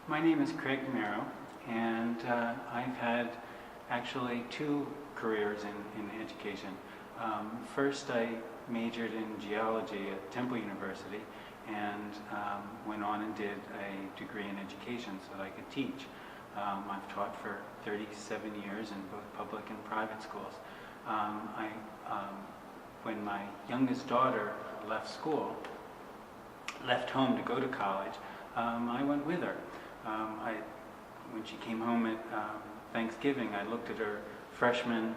My name is Craig Merow, and I've had actually two careers in education. First, I majored in geology at Temple University and went on and did a degree in education so that I could teach. I've taught for 37 years in both public and private schools. When my youngest daughter left home to go to college, I went with her. When she came home at Thanksgiving, I looked at her freshman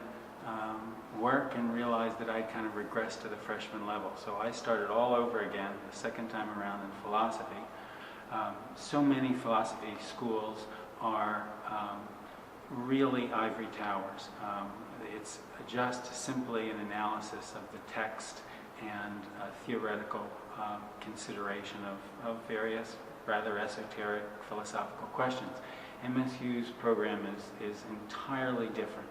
work and realized that I'd kind of regressed to the freshman level. So I started all over again the second time around in philosophy. So many philosophy schools are really ivory towers. It's just simply an analysis of the text and theoretical consideration of various rather esoteric philosophical questions. MSU's program is entirely different.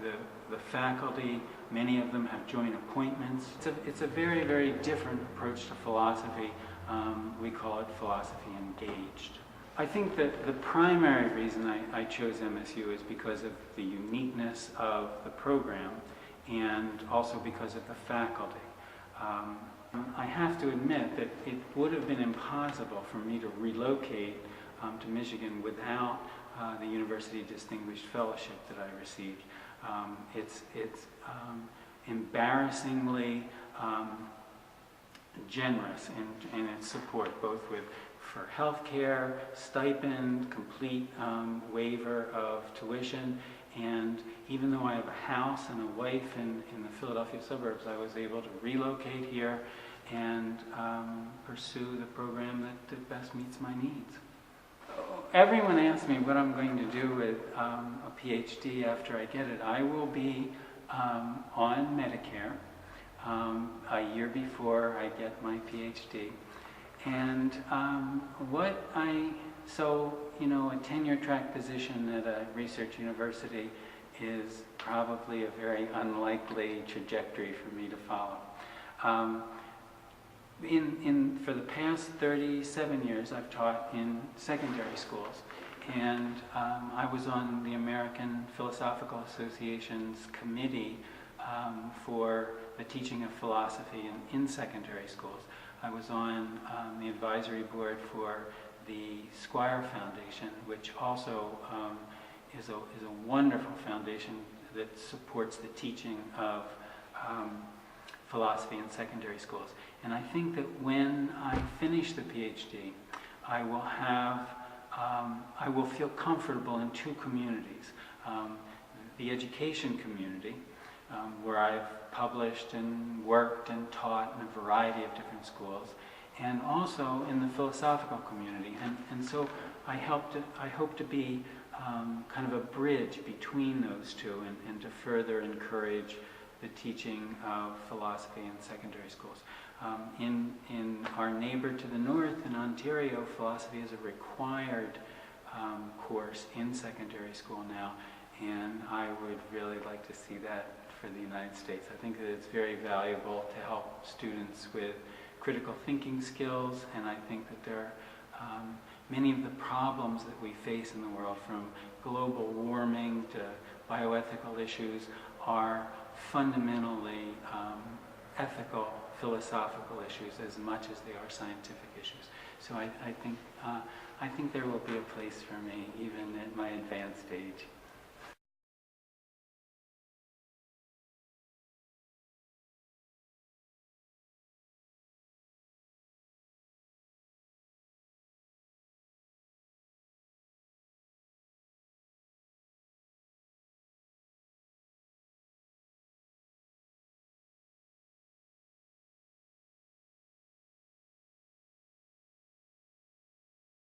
The faculty, many of them have joint appointments. It's a very, very different approach to philosophy. We call it philosophy engaged. I think that the primary reason I chose MSU is because of the uniqueness of the program and also because of the faculty. I have to admit that it would have been impossible for me to relocate to Michigan without the University Distinguished Fellowship that I received. It's embarrassingly generous in its support, both for health care, stipend, complete waiver of tuition, and even though I have a house and a wife in the Philadelphia suburbs, I was able to relocate here and pursue the program that best meets my needs. Everyone asks me what I'm going to do with a PhD after I get it. I will be on Medicare a year before I get my PhD. And a tenure track position at a research university is probably a very unlikely trajectory for me to follow. For the past 37 years, I've taught in secondary schools, and I was on the American Philosophical Association's committee for the teaching of philosophy in secondary schools. I was on the advisory board for the Squire Foundation, which also is a wonderful foundation that supports the teaching of philosophy in secondary schools. And I think that when I finish the PhD, I will feel comfortable in two communities. The education community, where I've published and worked and taught in a variety of different schools, and also in the philosophical community. And so I hope to be kind of a bridge between those two and to further encourage the teaching of philosophy in secondary schools. In our neighbor to the north, in Ontario, philosophy is a required course in secondary school now, and I would really like to see that for the United States. I think that it's very valuable to help students with critical thinking skills, and I think that there are many of the problems that we face in the world, from global warming to bioethical issues, are fundamentally ethical, philosophical issues as much as they are scientific issues. So I think there will be a place for me even at my advanced age.